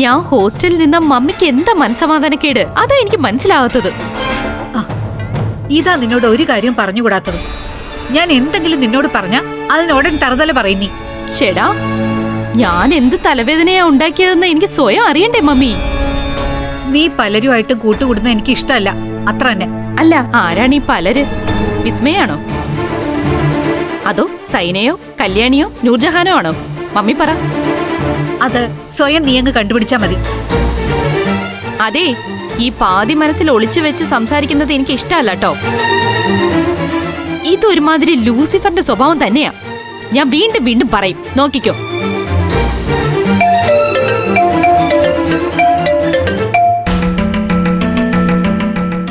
ഞാൻ ഹോസ്റ്റലിൽ നിന്ന് മമ്മിക്ക് എന്താ മനസ്സമാധാനക്കേട്, അതാ എനിക്ക് മനസ്സിലാവാത്തത്. ഇതാ നിന്നോട് ഒരു കാര്യം പറഞ്ഞുകൂടാത്തത്. ഞാൻ എന്തെങ്കിലും നിന്നോട് പറഞ്ഞ അതിനോടൻ തറുതല പറയുന്നീ. ചേടാ, ഞാൻ എന്ത് തലവേദനയാ ഉണ്ടാക്കിയതെന്ന് എനിക്ക് സ്വയം അറിയണ്ടേ മമ്മി. നീ പലരുമായിട്ടും കൂട്ടുകൂടുന്ന എനിക്ക് ഇഷ്ടമല്ല, അത്ര തന്നെ. അല്ല, ആരാണ് ഈ പലര്? വിസ്മയാണോ, അതോ സൈനയോ കല്യാണിയോ നൂർജഹാനോ ആണോ? മമ്മി പറ. അത് സ്വയം നീ അങ്ങ് കണ്ടുപിടിച്ചാ മതി. അതെ, ഈ പാതി മനസ്സിൽ ഒളിച്ചു വെച്ച് സംസാരിക്കുന്നത് എനിക്ക് ഇഷ്ടമല്ല കേട്ടോ. ഇതൊരുമാതിരി ലൂസിഫറിന്റെ സ്വഭാവം തന്നെയാ. ഞാൻ വീണ്ടും വീണ്ടും പറയും, നോക്കിക്കോ.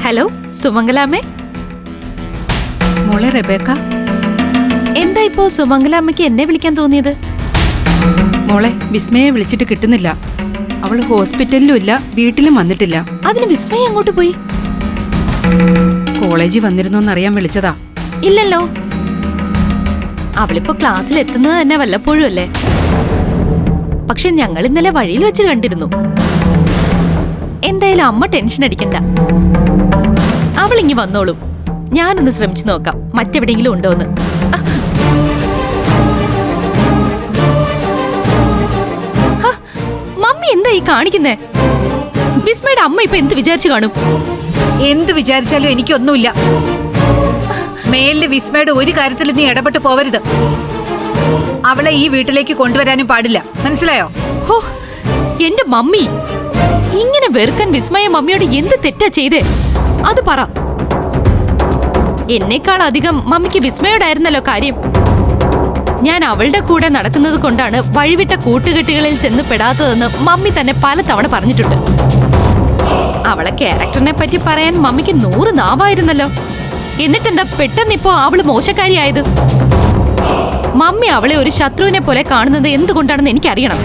ഹലോ സുമംഗലാമ്മേ. മോളെ റെബേക്ക, എന്താ ഇപ്പോ സുമംഗലാമ്മയ്ക്ക് എന്നെ വിളിക്കാൻ തോന്നിയത്? മോളെ വിസ്മയെ വിളിച്ചിട്ട് കിട്ടുന്നില്ല. അവൾ ഹോസ്പിറ്റലിലും ഇല്ല, വീട്ടിലും വന്നിട്ടില്ല. അതിന് വിസ്മയ അങ്ങോട്ട് പോയി? കോളേജിൽ വന്നിരുന്നോന്നറിയാൻ വിളിച്ചതാ. ഇല്ലല്ലോ, അവളിപ്പോ ക്ലാസ്സിൽ എത്തുന്നത് തന്നെ വല്ലപ്പോഴും അല്ലേ. പക്ഷെ ഞങ്ങൾ ഇന്നലെ വഴിയിൽ വെച്ച് കണ്ടിരുന്നു. എന്തായാലും അമ്മ ടെൻഷൻ അടിക്കണ്ട, അവളിങ്ങി വന്നോളും. ഞാനൊന്ന് ശ്രമിച്ചു നോക്കാം മറ്റെവിടെയെങ്കിലും ഉണ്ടോന്ന്. മമ്മി എന്താ ഈ കാണിക്കുന്നേ? വിസ്മയുടെ അമ്മ ഇപ്പൊ എന്ത് വിചാരിച്ചു കാണും? എന്ത് വിചാരിച്ചാലും എനിക്കൊന്നുമില്ല. മേലില് വിസ്മയുടെ ഒരു കാര്യത്തിൽ നീ ഇടപെട്ട് പോവരുത്. അവളെ ഈ വീട്ടിലേക്ക് കൊണ്ടുവരാനും പാടില്ല, മനസ്സിലായോ? ഹോ, എന്റെ മമ്മി, ഇങ്ങനെ വെറുക്കാൻ വിസ്മയ മമ്മിയോട് എന്ത് തെറ്റാ ചെയ്തേ? അത് പറ. എന്നേക്കാൾ അധികം മമ്മിക്ക് വിസ്മയോടായിരുന്നല്ലോ കാര്യം. ഞാൻ അവളുടെ കൂടെ നടക്കുന്നത് കൊണ്ടാണ് വഴിവിട്ട കൂട്ടുകെട്ടുകളിൽ ചെന്ന് പെടാത്തതെന്ന് മമ്മി തന്നെ പലതവണ പറഞ്ഞിട്ടുണ്ട്. അവളെ ക്യാരക്ടറിനെ പറ്റി പറയാൻ മമ്മിക്ക് 100 നാവായിരുന്നല്ലോ. എന്നിട്ടെന്താ പെട്ടെന്നിപ്പോ അവള് മോശക്കാരിയായത്? മമ്മി അവളെ ഒരു ശത്രുവിനെ പോലെ കാണുന്നത് എന്തുകൊണ്ടാണെന്ന് എനിക്കറിയണം.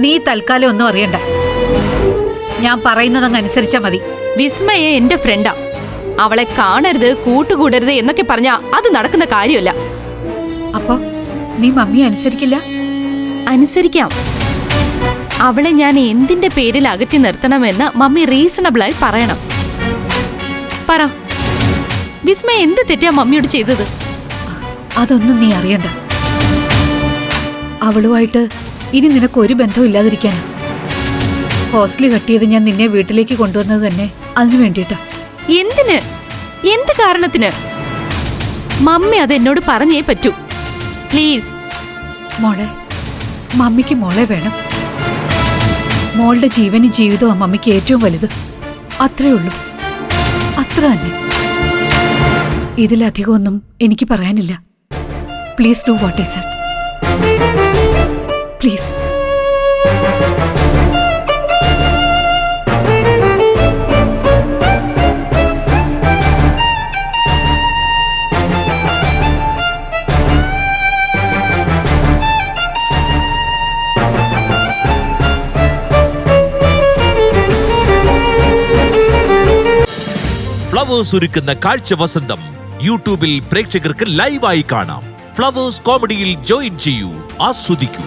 നീ തൽക്കാലം ഒന്നും അറിയണ്ട, ഞാൻ പറയുന്നതങ്ങ് അനുസരിച്ചാ മതി. വിസ്മയെ എന്റെ ഫ്രണ്ടാ. അവളെ കാണരുത്, കൂട്ടുകൂടരുത് എന്നൊക്കെ പറഞ്ഞാ അത് നടക്കുന്ന കാര്യമല്ല. അപ്പൊ നീ മമ്മിയെ അനുസരിക്കില്ല? അനുസരിക്കാം. അവളെ ഞാൻ എന്തിന്റെ പേരിൽ അകറ്റി നിർത്തണമെന്ന് മമ്മി റീസണബിളായി പറയണം. പറ, വിസ്മയ എന്ത് തെറ്റാ മമ്മിയോട് ചെയ്തത്? അതൊന്നും നീ അറിയണ്ട. അവളുമായിട്ട് ഇനി നിനക്ക് ഒരു ബന്ധവും ഇല്ലാതിരിക്കാനാ. ഹോസ്റ്റലിൽ കെട്ടിയത് ഞാൻ നിന്നെ വീട്ടിലേക്ക് കൊണ്ടുവന്നത് തന്നെ അതിനു വേണ്ടിയിട്ടാ. എന്തിന്? എന്ത് കാരണത്തിന്? മമ്മി അത് എന്നോട് പറഞ്ഞേ പറ്റൂ, പ്ലീസ്. മോളെ, മമ്മിക്ക് മോളെ വേണം. മോളുടെ ജീവനും ജീവിതവും മമ്മിക്ക് ഏറ്റവും വലുത്. അത്രേ ഉള്ളൂ, അത്ര തന്നെ. ഇതിലധികമൊന്നും എനിക്ക് പറയാനില്ല. Please do what I said, please. Flowers ഒരുക്കുന്ന കാഴ്ച വസന്തം യൂട്യൂബിൽ പ്രേക്ഷകർക്ക് ലൈവായി കാണാം. ഫ്ലവേഴ്സ് കോമഡിയിൽ ജോയിൻ ചെയ്യൂ, ആസ്വദിക്കൂ.